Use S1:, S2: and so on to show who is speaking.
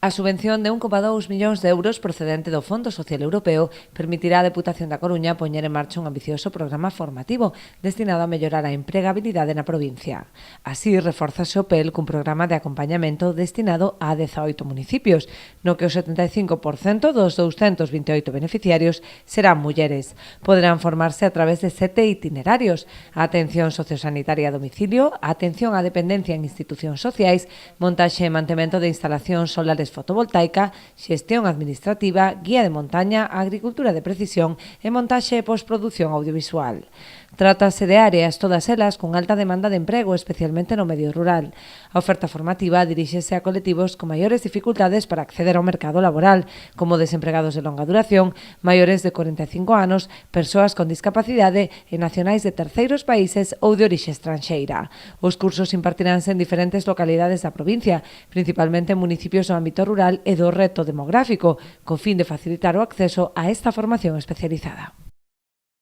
S1: A subvención de 1,2 millóns de euros procedente do Fondo Social Europeo permitirá á Deputación da Coruña poñer en marcha un ambicioso programa formativo destinado a mellorar a empregabilidade na provincia. Así, reforzase o PEL cun programa de acompañamento destinado a 18 municipios, no que o 75% dos 228 beneficiarios serán mulleres. Poderán formarse a través de 7 itinerarios: a atención sociosanitaria a domicilio, a atención á dependencia en institucións sociais, montaxe e mantemento de instalacións solares fotovoltaica, xestión administrativa, guía de montaña, agricultura de precisión e montaxe e postproducción audiovisual. Trátase de áreas, todas elas, con alta demanda de emprego, especialmente no medio rural. A oferta formativa diríxese a colectivos con maiores dificultades para acceder ao mercado laboral, como desempregados de longa duración, maiores de 45 anos, persoas con discapacidade e nacionais de terceiros países ou de orixe estranxeira. Os cursos impartiránse en diferentes localidades da provincia, principalmente en municipios do ámbito rural e do reto demográfico, co fin de facilitar o acceso a esta formación especializada.